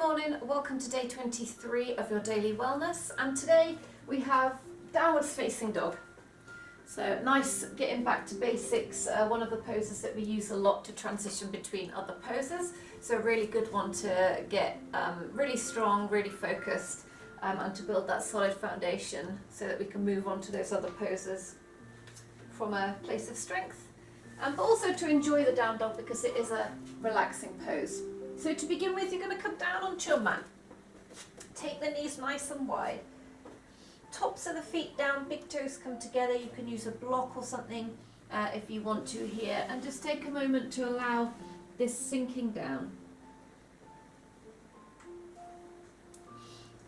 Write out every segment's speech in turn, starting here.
morning, welcome to day 23 of your daily wellness, and today we have downwards facing dog. So nice getting back to basics, one of the poses that we use a lot to transition between other poses, so a really good one to get really strong, really focused, and to build that solid foundation so that we can move on to those other poses from a place of strength, but also to enjoy the down dog because it is a relaxing pose. So to begin with, you're going to come down onto your mat. Take the knees nice and wide. Tops of the feet down, big toes come together. You can use a block or something if you want to here. And just take a moment to allow this sinking down.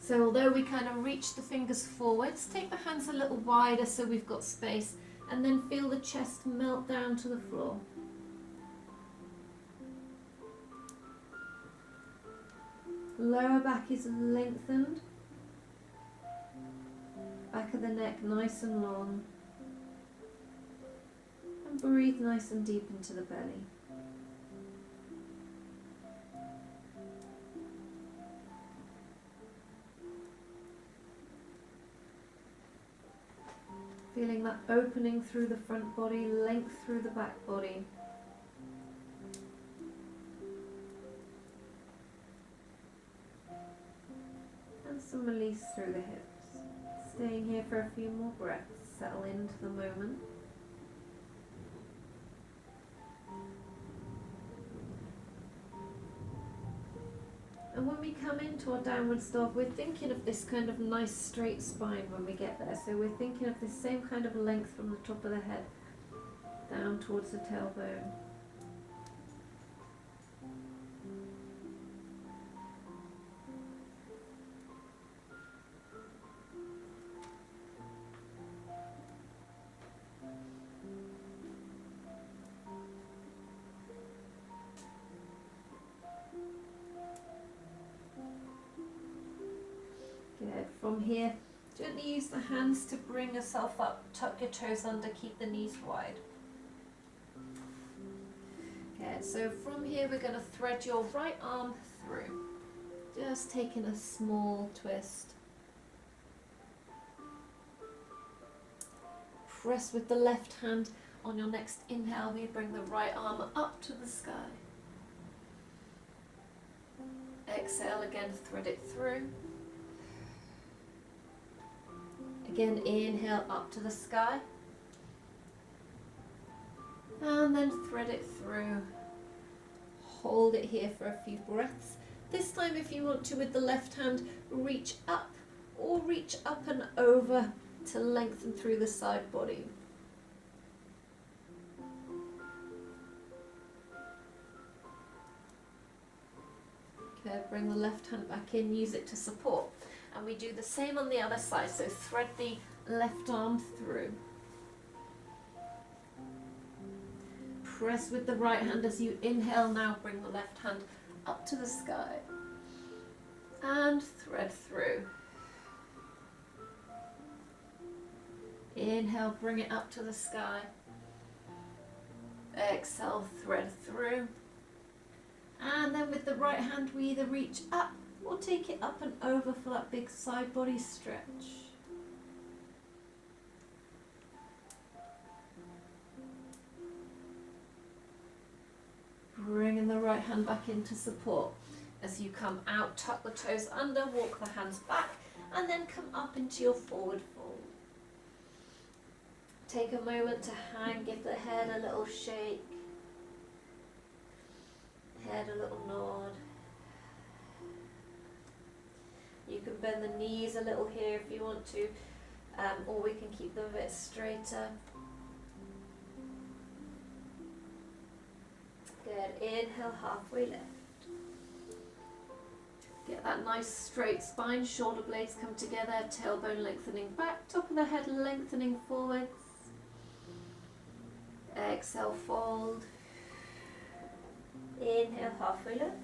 So although we kind of reach the fingers forwards, take the hands a little wider so we've got space. And then feel the chest melt down to the floor. Lower back is lengthened, back of the neck nice and long, and breathe nice and deep into the belly. Feeling that opening through the front body, length through the back body. Some release through the hips. Staying here for a few more breaths, settle into the moment. And when we come into our downward dog, we're thinking of this kind of nice straight spine when we get there. So we're thinking of this same kind of length from the top of the head down towards the tailbone. Good. From here, gently use the hands to bring yourself up, tuck your toes under, keep the knees wide. Good. So from here we're going to thread your right arm through. Just taking a small twist. Press with the left hand on your next inhale. We bring the right arm up to the sky. Exhale again, thread it through. Again, inhale up to the sky. And then thread it through. Hold it here for a few breaths. This time, if you want to, with the left hand, reach up or reach up and over to lengthen through the side body. Okay, bring the left hand back in, use it to support. And we do the same on the other side, so thread the left arm through. Press with the right hand as you inhale now, bring the left hand up to the sky. And thread through. Inhale, bring it up to the sky. Exhale, thread through. And then with the right hand we either reach up or take it up and over for that big side body stretch. Bringing the right hand back into support. As you come out, tuck the toes under, walk the hands back, and then come up into your forward fold. Take a moment to hang, give the head a little shake, head a little nod. You can bend the knees a little here if you want to, or we can keep them a bit straighter. Good. Inhale, halfway lift. Get that nice straight spine, shoulder blades come together, tailbone lengthening back, top of the head lengthening forwards. Exhale, fold. Inhale, halfway lift.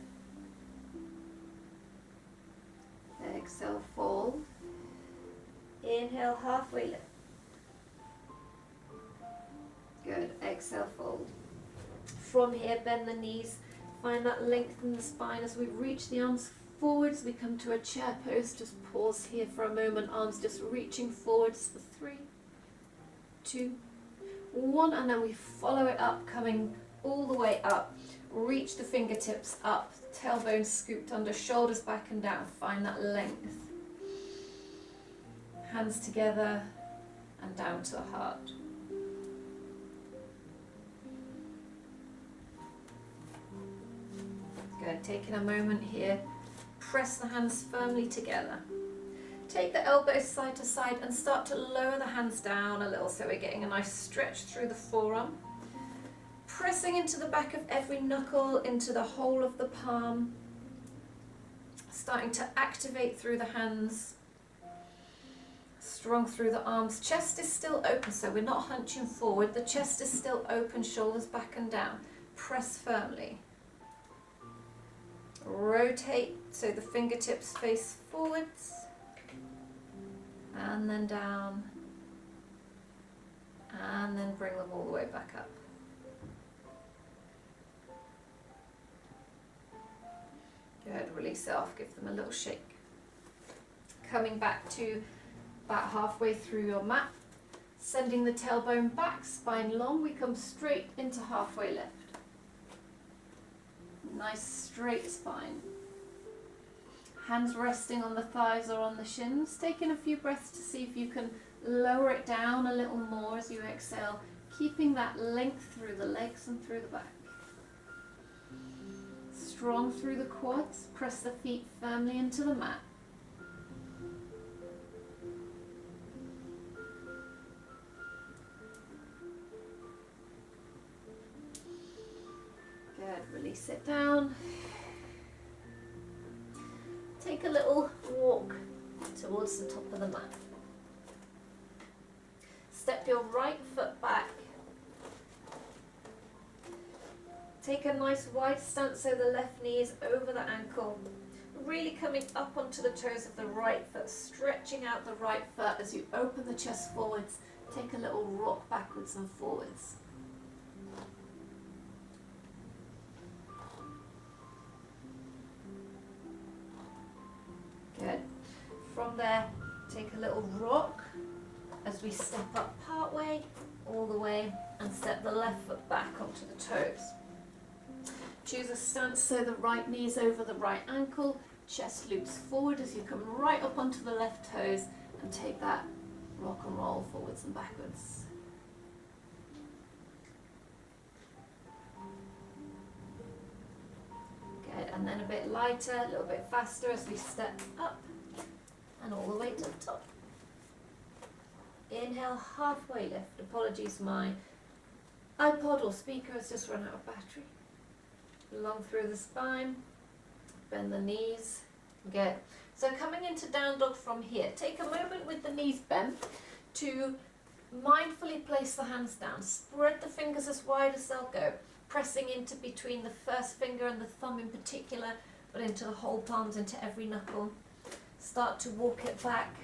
Exhale, fold. Inhale, halfway lift. Good. Exhale, fold. From here, bend the knees. Find that length in the spine as we reach the arms forwards, we come to a chair pose. Just pause here for a moment, arms just reaching forwards for 3, 2, 1, and then we follow it up, coming all the way up. Reach the fingertips up, tailbone scooped under, shoulders back and down. Find that length. Hands together and down to the heart. Good. Taking a moment here. Press the hands firmly together. Take the elbows side to side and start to lower the hands down a little so we're getting a nice stretch through the forearm. Pressing into the back of every knuckle, into the whole of the palm. Starting to activate through the hands. Strong through the arms. Chest is still open, so we're not hunching forward. The chest is still open, shoulders back and down. Press firmly. Rotate so the fingertips face forwards. And then down. And then bring them all the way back up. Good, release it off, give them a little shake. Coming back to about halfway through your mat, sending the tailbone back, spine long, we come straight into halfway lift. Nice straight spine. Hands resting on the thighs or on the shins, taking a few breaths to see if you can lower it down a little more as you exhale, keeping that length through the legs and through the back. Strong through the quads, press the feet firmly into the mat. Good, release it down. Take a little walk towards the top of the mat. Step your right foot back. Take a nice wide stance so the left knee is over the ankle. Really coming up onto the toes of the right foot, stretching out the right foot as you open the chest forwards. Take a little rock backwards and forwards. Good. From there, take a little rock as we step up part way, all the way, and step the left foot back onto the toes. Choose a stance so the right knee is over the right ankle, chest loops forward as you come right up onto the left toes and take that rock and roll forwards and backwards. Good, and then a bit lighter, a little bit faster as we step up and all the way to the top. Inhale, halfway lift. Apologies, my iPod or speaker has just run out of battery. Long through the spine, bend the knees. Good. So coming into down dog from here, take a moment with the knees bent to mindfully place the hands down. Spread the fingers as wide as they'll go, pressing into between the first finger and the thumb in particular, but into the whole palms, into every knuckle. Start to walk it back.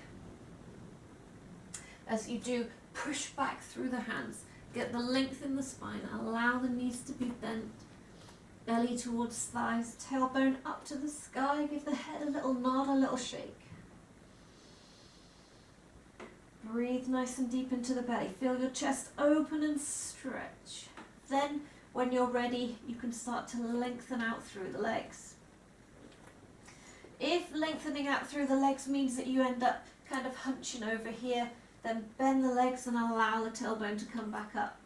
As you do, push back through the hands. Get the length in the spine. Allow the knees to be bent. Belly towards thighs, tailbone up to the sky. Give the head a little nod, a little shake. Breathe nice and deep into the belly. Feel your chest open and stretch. Then, when you're ready, you can start to lengthen out through the legs. If lengthening out through the legs means that you end up kind of hunching over here, then bend the legs and allow the tailbone to come back up.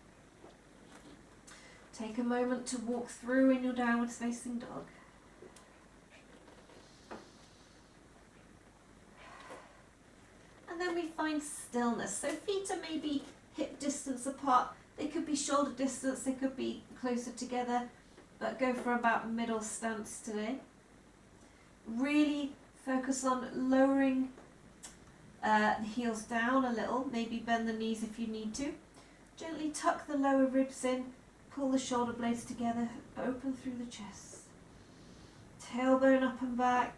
Take a moment to walk through in your downward facing dog. And then we find stillness. So feet are maybe hip distance apart. They could be shoulder distance, they could be closer together, but go for about middle stance today. Really focus on lowering the heels down a little, maybe bend the knees if you need to. Gently tuck the lower ribs in. Pull the shoulder blades together, open through the chest. Tailbone up and back.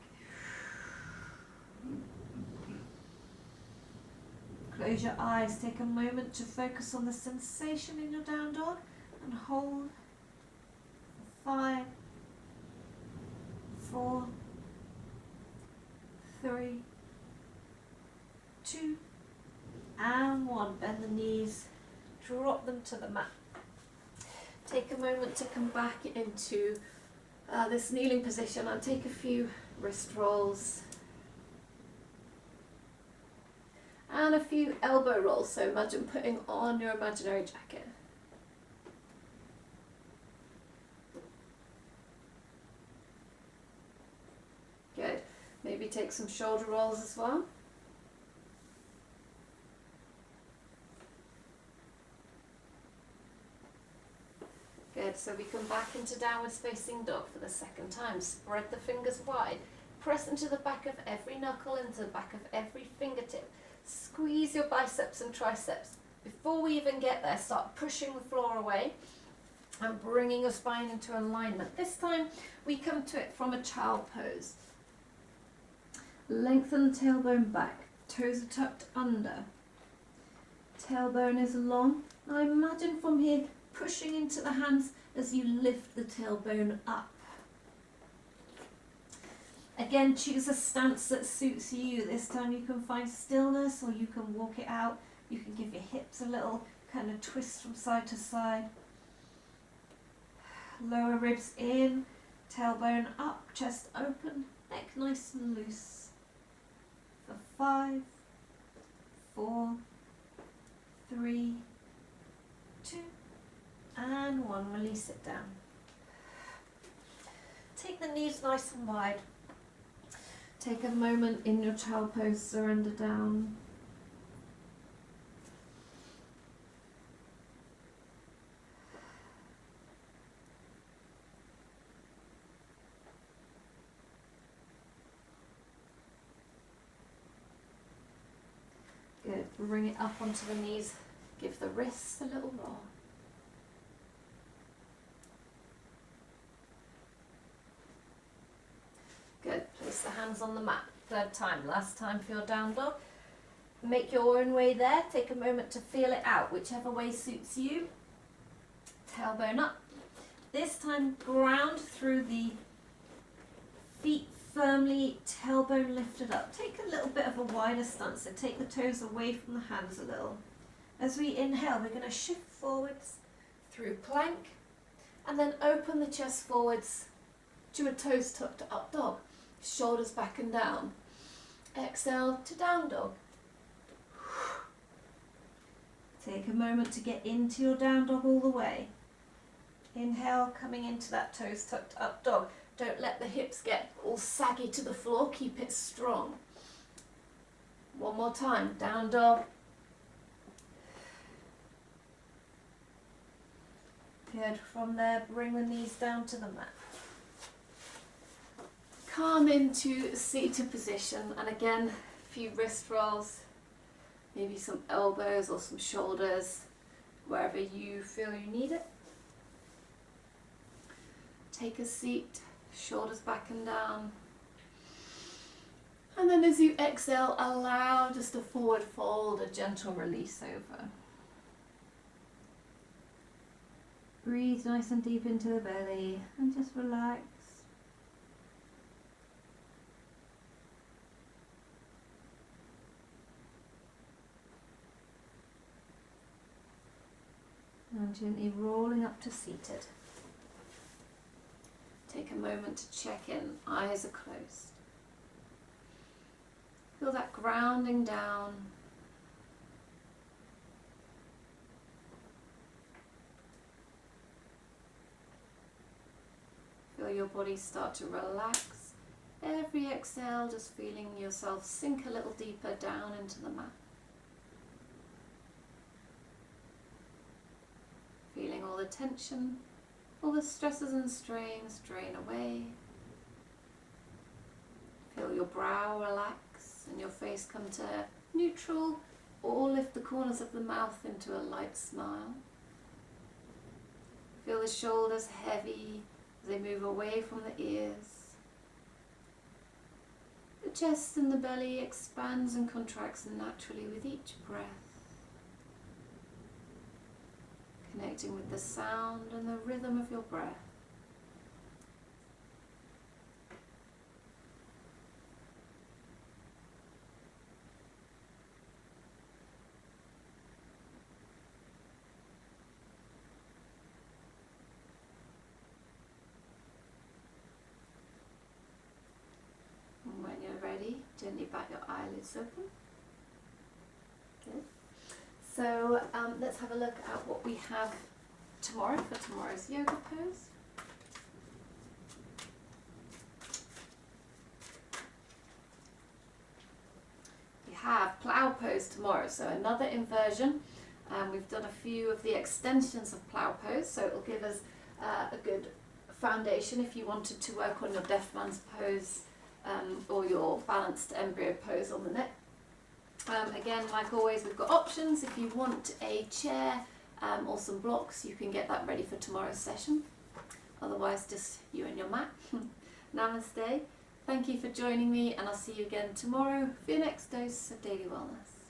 Close your eyes, take a moment to focus on the sensation in your down dog and hold. 5, 4, 3, 2, and 1. Bend the knees, drop them to the mat. Take a moment to come back into this kneeling position and take a few wrist rolls and a few elbow rolls. So imagine putting on your imaginary jacket. Good. Maybe take some shoulder rolls as well. Good, so we come back into downwards facing dog for the second time. Spread the fingers wide. Press into the back of every knuckle, into the back of every fingertip. Squeeze your biceps and triceps. Before we even get there, start pushing the floor away and bringing your spine into alignment. This time we come to it from a child pose. Lengthen the tailbone back. Toes are tucked under. Tailbone is long. Now imagine from here pushing into the hands as you lift the tailbone up. Again, choose a stance that suits you. This time you can find stillness or you can walk it out. You can give your hips a little kind of twist from side to side. Lower ribs in, tailbone up, chest open, neck nice and loose. For 5, 4, 3, 2, and 1. Release it down. Take the knees nice and wide. Take a moment in your child pose, surrender down. Good. Bring it up onto the knees. Give the wrists a little roll. Good. Place the hands on the mat. Third time. Last time for your down dog. Make your own way there. Take a moment to feel it out, whichever way suits you. Tailbone up. This time ground through the feet firmly, tailbone lifted up. Take a little bit of a wider stance, so take the toes away from the hands a little. As we inhale, we're going to shift forwards through plank and then open the chest forwards to a toes tucked up dog. Shoulders back and down. Exhale to down dog. Take a moment to get into your down dog all the way. Inhale, coming into that toes tucked up dog. Don't let the hips get all saggy to the floor. Keep it strong. One more time. Down dog. Good. From there, bring the knees down to the mat. Come into seated position, and again, a few wrist rolls, maybe some elbows or some shoulders, wherever you feel you need it. Take a seat, shoulders back and down. And then as you exhale, allow just a forward fold, a gentle release over. Breathe nice and deep into the belly and just relax. And gently rolling up to seated. Take a moment to check in, eyes are closed. Feel that grounding down. Feel your body start to relax. Every exhale, just feeling yourself sink a little deeper down into the mat. Feeling all the tension, all the stresses and strains drain away. Feel your brow relax and your face come to neutral, or lift the corners of the mouth into a light smile. Feel the shoulders heavy as they move away from the ears. The chest and the belly expands and contracts naturally with each breath. Connecting with the sound and the rhythm of your breath. ready, gently bat your eyelids open. Good. So let's have a look at what we have tomorrow for tomorrow's yoga pose. We have plow pose tomorrow, so another inversion. We've done a few of the extensions of plow pose, so it'll give us a good foundation if you wanted to work on your deaf man's pose or your balanced embryo pose on the neck. Again, like always, we've got options. If you want a chair or some blocks, you can get that ready for tomorrow's session. Otherwise, just you and your mat. Namaste. Thank you for joining me, and I'll see you again tomorrow for your next dose of daily wellness.